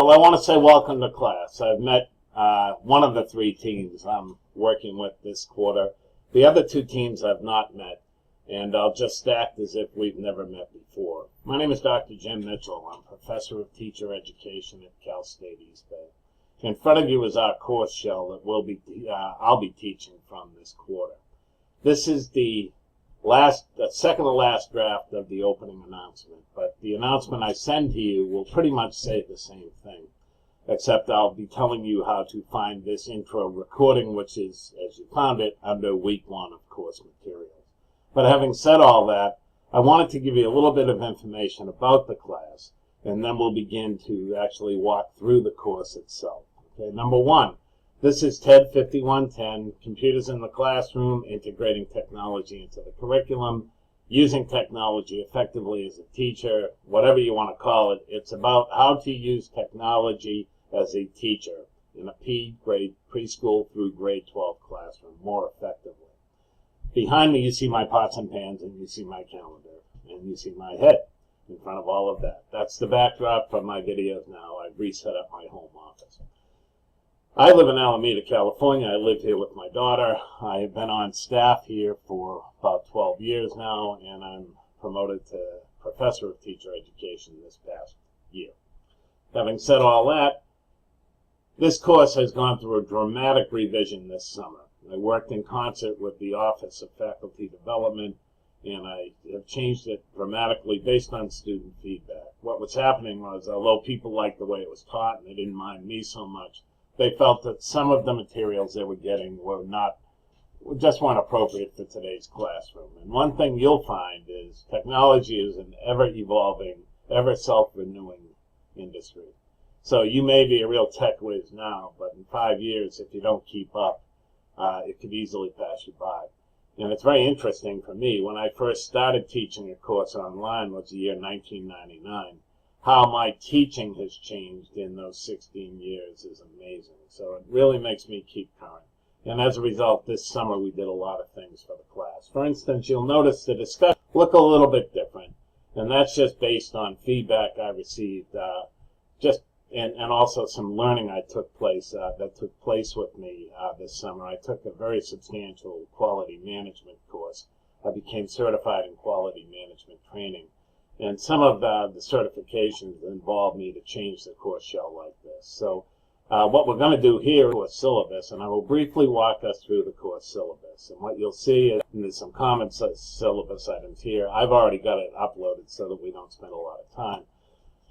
Well, I want to say welcome to class. I've met one of the three teams I'm working with this quarter. The other two teams I've not met, and I'll just act as if we've never met before. My name is Dr. Jim Mitchell. I'm Professor of Teacher Education at Cal State East Bay. In front of you is our course shell that I'll be teaching from this quarter. This is the second to last draft of the opening announcement, but the announcement I send to you will pretty much say the same thing, except I'll be telling you how to find this intro recording, which is, as you found it, under week 1 of course materials. But having said all that, I wanted to give you a little bit of information about the class, and then we'll begin to actually walk through the course itself. Okay, number 1. This is TED 5110, Computers in the Classroom, Integrating Technology into the Curriculum, Using Technology Effectively as a Teacher, whatever you want to call it. It's about how to use technology as a teacher in a grade preschool through grade 12 classroom more effectively. Behind me you see my pots and pans, and you see my calendar, and you see my head in front of all of that. That's the backdrop for my videos now. I've reset up my home office. I live in Alameda, California. I live here with my daughter. I have been on staff here for about 12 years now, and I'm promoted to Professor of Teacher Education this past year. Having said all that, this course has gone through a dramatic revision this summer. I worked in concert with the Office of Faculty Development, and I have changed it dramatically based on student feedback. What was happening was, although people liked the way it was taught and they didn't mind me so much, they felt that some of the materials they were getting just weren't appropriate for today's classroom. And one thing you'll find is technology is an ever-evolving, ever-self-renewing industry. So you may be a real tech whiz now, but in 5 years, if you don't keep up, it could easily pass you by. And it's very interesting for me. When I first started teaching a course online was the year 1999. How my teaching has changed in those 16 years is amazing. So it really makes me keep current. And as a result, this summer we did a lot of things for the class. For instance, you'll notice the discussions look a little bit different. And that's just based on feedback I received, and also some learning that took place with me this summer. I took a very substantial quality management course. I became certified in quality management training. And some of the certifications involve me to change the course shell like this. So what we're going to do here is a syllabus, and I will briefly walk us through the course syllabus. And what you'll see is there's some common syllabus items here. I've already got it uploaded so that we don't spend a lot of time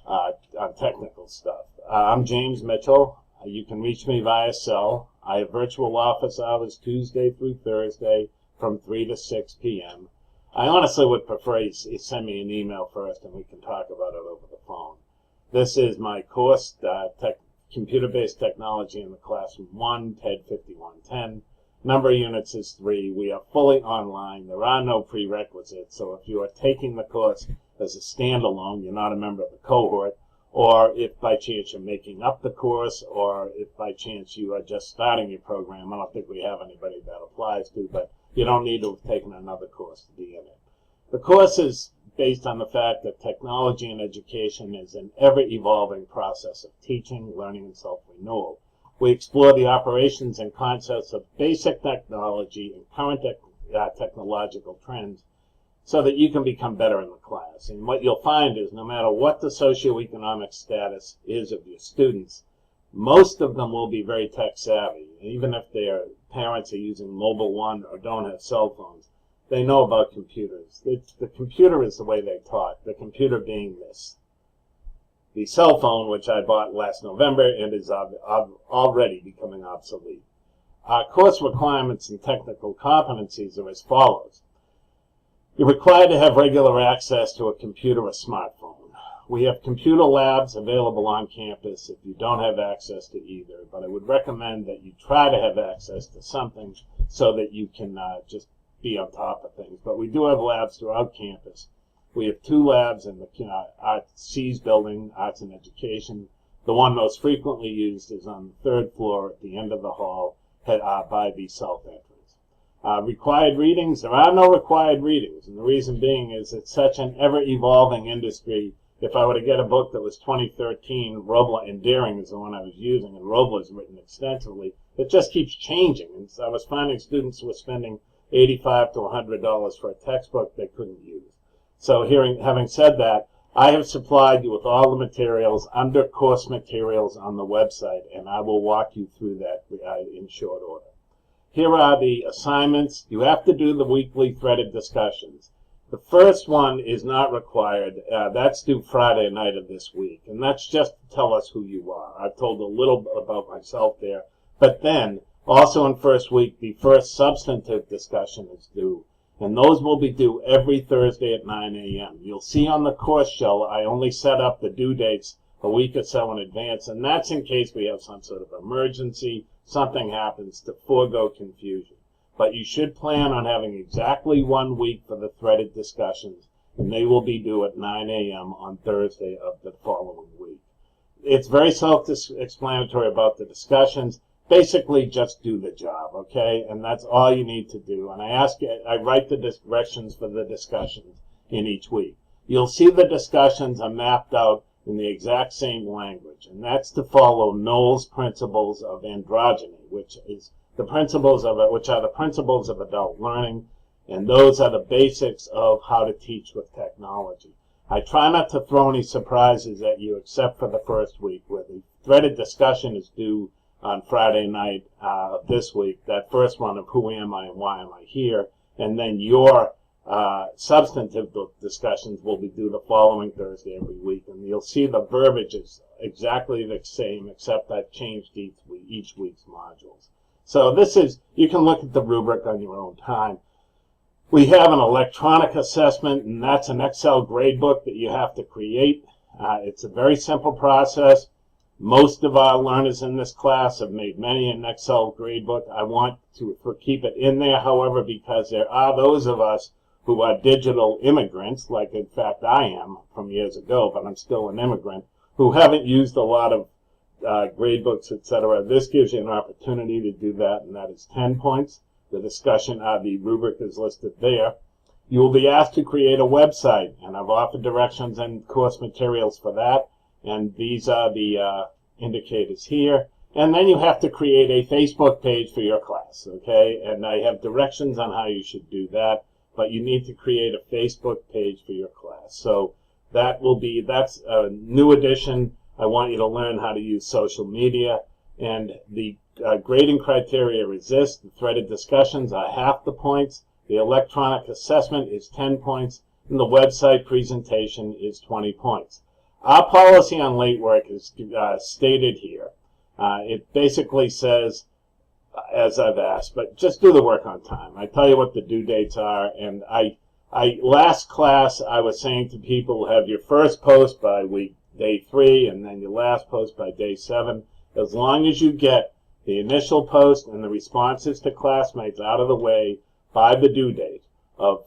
on technical stuff. I'm James Mitchell. You can reach me via cell. I have virtual office hours Tuesday through Thursday from 3 to 6 p.m. I honestly would prefer you send me an email first and we can talk about it over the phone. This is my course, Computer-Based Technology in the Classroom 1, TED 5110. Number of units is 3. We are fully online. There are no prerequisites, so if you are taking the course as a standalone, you're not a member of the cohort, or if by chance you're making up the course, or if by chance you are just starting your program, I don't think we have anybody that applies to, but you don't need to have taken another course to be in it. The course is based on the fact that technology and education is an ever-evolving process of teaching, learning, and self-renewal. We explore the operations and concepts of basic technology and current technological trends so that you can become better in the class. And what you'll find is no matter what the socioeconomic status is of your students, most of them will be very tech savvy. Even if their parents are using Mobile One or don't have cell phones, they know about computers. The computer is the way they taught, the computer being the cell phone, which I bought last November and is already becoming obsolete. Our course requirements and technical competencies are as follows. You're required to have regular access to a computer or smartphone. We have computer labs available on campus if you don't have access to either, but I would recommend that you try to have access to something so that you can just be on top of things. But we do have labs throughout campus. We have 2 labs in the C's building, Arts and Education. The one most frequently used is on the 3rd floor at the end of the hall by the south entrance. Required readings, there are no required readings, and the reason being is it's such an ever-evolving industry if I were to get a book that was 2013, Robla and Daring is the one I was using, and Robla is written extensively, it just keeps changing. And so I was finding students were spending $85 to $100 for a textbook they couldn't use. So having said that, I have supplied you with all the materials under course materials on the website, and I will walk you through that in short order. Here are the assignments. You have to do the weekly threaded discussions. The first one is not required. That's due Friday night of this week, and that's just to tell us who you are. I've told a little about myself there, but then also in first week, the first substantive discussion is due, and those will be due every Thursday at 9 a.m. You'll see on the course shell I only set up the due dates a week or so in advance, and that's in case we have some sort of emergency, something happens, to forego confusion. But you should plan on having exactly 1 week for the threaded discussions, and they will be due at 9 a.m. on Thursday of the following week. It's very self-explanatory about the discussions. Basically, just do the job, okay? And that's all you need to do. And I write the directions for the discussions in each week. You'll see the discussions are mapped out in the exact same language, and that's to follow Knowles' principles of androgyny, which are the principles of adult learning, and those are the basics of how to teach with technology. I try not to throw any surprises at you except for the first week, where the threaded discussion is due on Friday night of this week, that first one of who am I and why am I here, and then your substantive discussions will be due the following Thursday every week, and you'll see the verbiage is exactly the same, except I've changed each week's modules. So you can look at the rubric on your own time. We have an electronic assessment, and that's an Excel gradebook that you have to create. It's a very simple process. Most of our learners in this class have made many an Excel gradebook. I want to keep it in there, however, because there are those of us who are digital immigrants, like in fact I am from years ago, but I'm still an immigrant, who haven't used a lot of gradebooks, etc. This gives you an opportunity to do that, and that is 10 points. The the rubric is listed there. You will be asked to create a website, and I've offered directions and course materials for that, and these are the indicators here. And then you have to create a Facebook page for your class, okay? And I have directions on how you should do that, but you need to create a Facebook page for your class. So that's a new addition. I want you to learn how to use social media, and the grading criteria is this. The threaded discussions are half the points, the electronic assessment is 10 points, and the website presentation is 20 points. Our policy on late work is stated here. It basically says, as I've asked, but just do the work on time. I tell you what the due dates are, and last class I was saying to people, have your first post by day 3, and then your last post by day 7. As long as you get the initial post and the responses to classmates out of the way by the due date of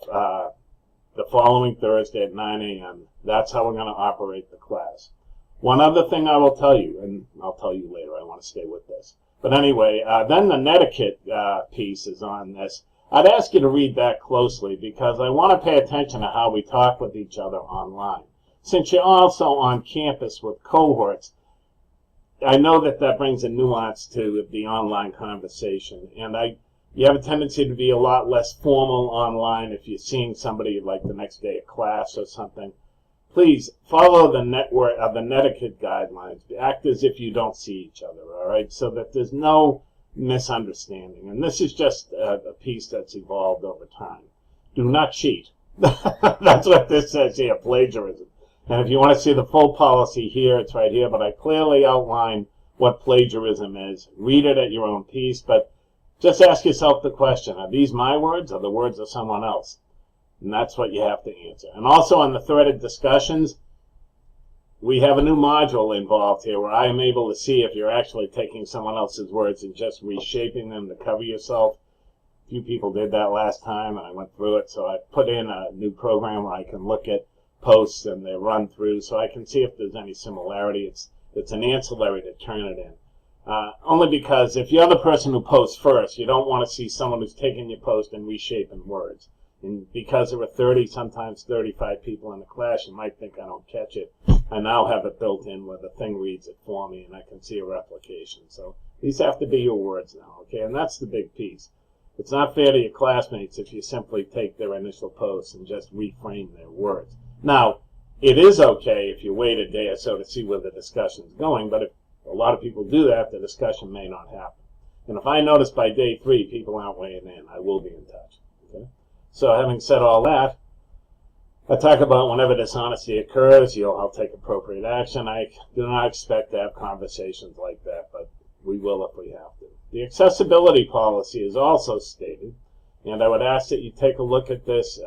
the following Thursday at 9 a.m., that's how we're going to operate the class. One other thing I will tell you, and I'll tell you later, I want to stay with this. But anyway, then the netiquette piece is on this. I'd ask you to read that closely, because I want to pay attention to how we talk with each other online. Since you're also on campus with cohorts, I know that brings a nuance to the online conversation, and you have a tendency to be a lot less formal online if you're seeing somebody like the next day at class or something. Please follow the netiquette guidelines. Act as if you don't see each other, all right, so that there's no misunderstanding. And this is just a piece that's evolved over time. Do not cheat. That's what this says here, plagiarism. And if you want to see the full policy here, it's right here, but I clearly outline what plagiarism is. Read it at your own pace, but just ask yourself the question, are these my words or the words of someone else? And that's what you have to answer. And also on the threaded discussions, we have a new module involved here where I am able to see if you're actually taking someone else's words and just reshaping them to cover yourself. A few people did that last time, and I went through it, so I put in a new program where I can look at posts and they run through, so I can see if there's any similarity. It's an ancillary to turn it in. Only because if you're the person who posts first, you don't want to see someone who's taking your post and reshaping words. And because there were 30, sometimes 35 people in the class, you might think I don't catch it. I now have it built in where the thing reads it for me and I can see a replication. So these have to be your words now, okay? And that's the big piece. It's not fair to your classmates if you simply take their initial posts and just reframe their words. Now, it is okay if you wait a day or so to see where the discussion's going, but if a lot of people do that, the discussion may not happen. And if I notice by day 3 people aren't weighing in, I will be in touch. Okay? So having said all that, I talk about whenever dishonesty occurs, I'll take appropriate action. I do not expect to have conversations like that, but we will if we have to. The accessibility policy is also stated, and I would ask that you take a look at this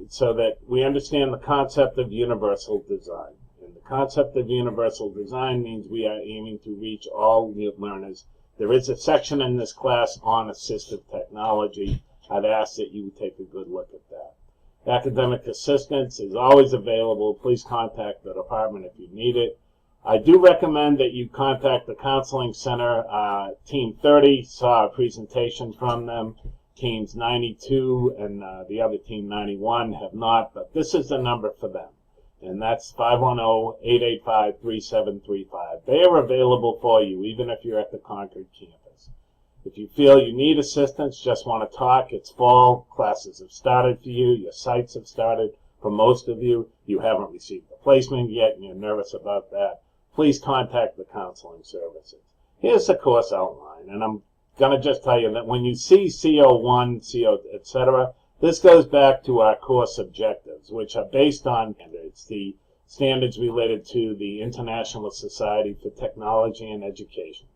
so that we understand the concept of universal design. And the concept of universal design means we are aiming to reach all learners. There is a section in this class on assistive technology. I'd ask that you take a good look at that. Academic assistance is always available. Please contact the department if you need it. I do recommend that you contact the Counseling Center. Team 30 saw a presentation from them. Teams 92 and the other team 91 have not, but this is the number for them, and that's 510-885-3735. They are available for you even if you're at the Concord campus. If you feel you need assistance, just want to talk, it's fall, classes have started for you, your sites have started. For most of you, you haven't received the placement yet and you're nervous about that. Please contact the counseling services. Here's the course outline, and I'm going to just tell you that when you see CO1, CO, etc., this goes back to our course objectives, which are based on standards, the standards related to the International Society for Technology and Education.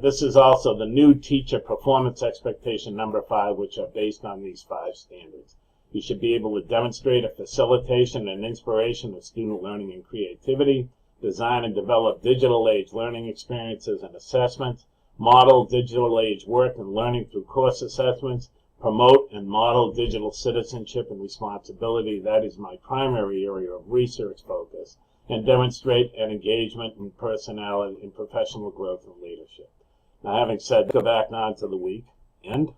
This is also the new teacher performance expectation number 5, which are based on these 5 standards. You should be able to demonstrate a facilitation and inspiration of student learning and creativity, design and develop digital age learning experiences and assessments, model digital age work and learning through course assessments, promote and model digital citizenship and responsibility. That is my primary area of research focus. And demonstrate an engagement in personality and professional growth and leadership. Now, having said, go back now to the week. And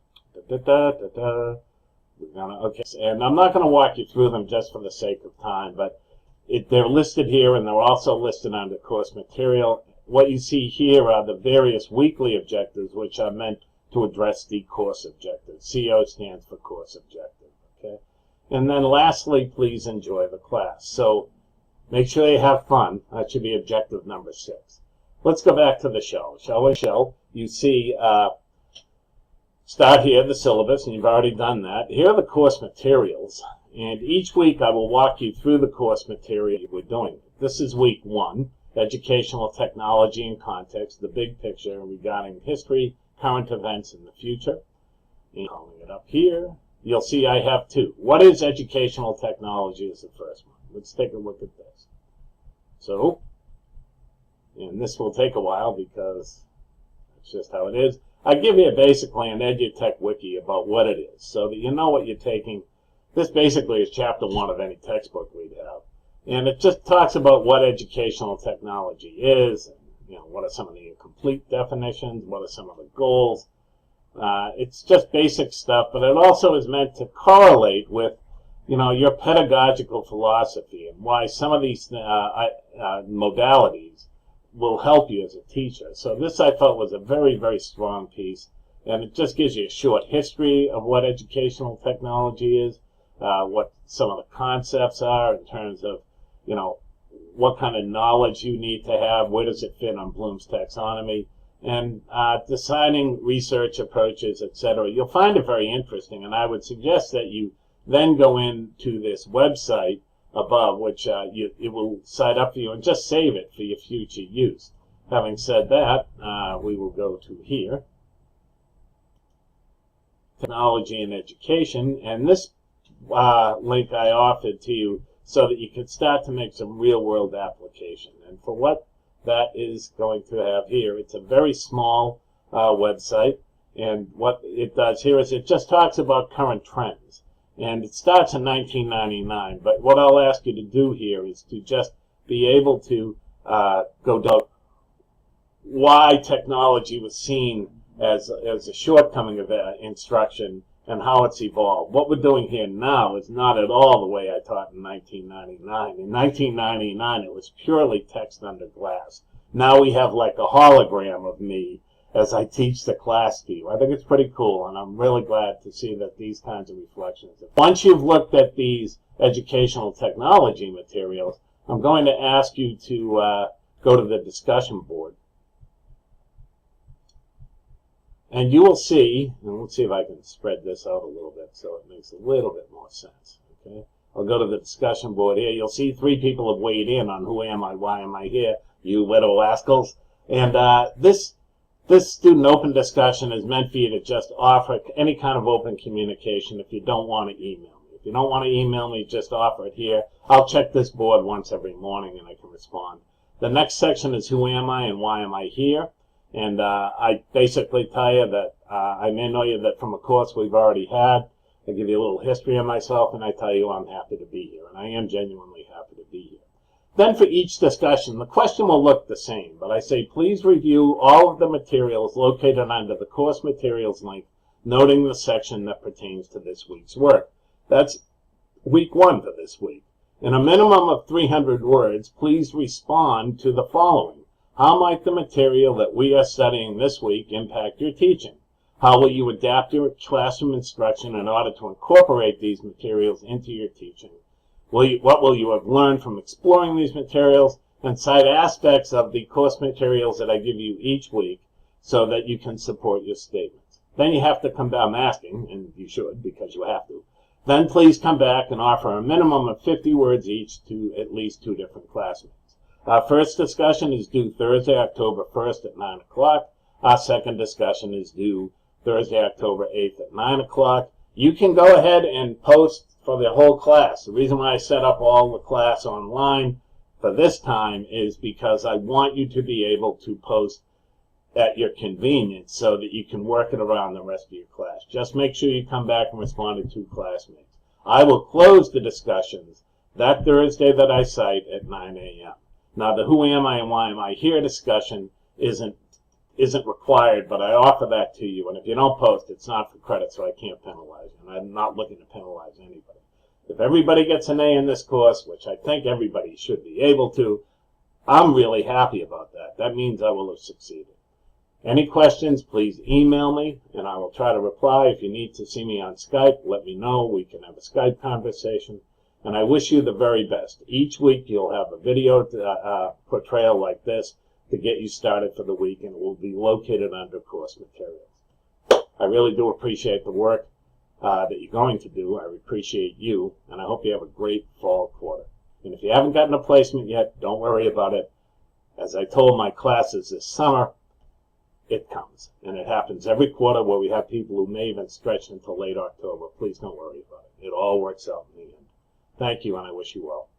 okay, and I'm not going to walk you through them just for the sake of time, but they're listed here, and they're also listed under course material. What you see here are the various weekly objectives, which are meant to address the course objectives. CO stands for course objective. Okay, and then lastly, please enjoy the class. So make sure you have fun. That should be objective number 6. Let's go back to the shell. Shall we? You see, start here, the syllabus, and you've already done that. Here are the course materials. And each week I will walk you through the course material we're doing. This is week 1, educational technology and context, the big picture regarding history, current events, and the future. And calling it up here. You'll see I have 2. What is educational technology is the first one. Let's take a look at this. So, and this will take a while because it's just how it is. I give you basically an EduTech wiki about what it is so that you know what you're taking. This basically is chapter 1 of any textbook we'd have. And it just talks about what educational technology is, and, what are some of the incomplete definitions, what are some of the goals. It's just basic stuff, but it also is meant to correlate with your pedagogical philosophy and why some of these modalities will help you as a teacher. So this I felt was a very, very strong piece, and it just gives you a short history of what educational technology is, what some of the concepts are in terms of, what kind of knowledge you need to have, where does it fit on Bloom's taxonomy, and deciding research approaches, etc. You'll find it very interesting, and I would suggest that you then go into this website above, which it will cite up for you, and just save it for your future use. Having said that, we will go to here, technology and education, and this link I offered to you so that you can start to make some real-world application. And for what that is going to have here, it's a very small website, and what it does here is it just talks about current trends. And it starts in 1999, but what I'll ask you to do here is to just be able to go down why technology was seen as a shortcoming of instruction and how it's evolved. What we're doing here now is not at all the way I taught in 1999. In 1999, it was purely text under glass. Now we have like a hologram of me as I teach the class to you. I think it's pretty cool, and I'm really glad to see that these kinds of reflections. Once you've looked at these educational technology materials, I'm going to ask you to go to the discussion board. And you will see, and let's see if I can spread this out a little bit so it makes a little bit more sense. Okay, I'll go to the discussion board here. You'll see 3 people have weighed in on who am I, why am I here, you little rascals. And this student open discussion is meant for you to just offer any kind of open communication if you don't want to email me. If you don't want to email me, just offer it here. I'll check this board once every morning and I can respond. The next section is who am I and why am I here. And I basically tell you that I may know you that from a course we've already had. I give you a little history of myself, and I tell you I'm happy to be here. And I am genuinely happy to be here. Then for each discussion, the question will look the same. But I say, please review all of the materials located under the course materials link, noting the section that pertains to this week's work. That's week 1 for this week. In a minimum of 300 words, please respond to the following. How might the material that we are studying this week impact your teaching? How will you adapt your classroom instruction in order to incorporate these materials into your teaching? What will you have learned from exploring these materials? And cite aspects of the course materials that I give you each week so that you can support your statements. Then you have to come back, I'm asking, and you should because you have to. Then please come back and offer a minimum of 50 words each to at least 2 different classmates. Our first discussion is due Thursday, October 1st at 9 o'clock. Our second discussion is due Thursday, October 8th at 9 o'clock. You can go ahead and post for the whole class. The reason why I set up all the class online for this time is because I want you to be able to post at your convenience so that you can work it around the rest of your class. Just make sure you come back and respond to 2 classmates. I will close the discussions that Thursday that I cite at 9 a.m. Now, the who am I and why am I here discussion isn't required, but I offer that to you. And if you don't post, it's not for credit, so I can't penalize you. And I'm not looking to penalize anybody. If everybody gets an A in this course, which I think everybody should be able to, I'm really happy about that. That means I will have succeeded. Any questions, please email me, and I will try to reply. If you need to see me on Skype, let me know. We can have a Skype conversation. And I wish you the very best. Each week you'll have a video portrayal like this to get you started for the week, and it will be located under course materials. I really do appreciate the work that you're going to do. I appreciate you, and I hope you have a great fall quarter. And if you haven't gotten a placement yet, don't worry about it. As I told my classes this summer, it comes. And it happens every quarter where we have people who may even stretch until late October. Please don't worry about it. It all works out in the end. Thank you, and I wish you well.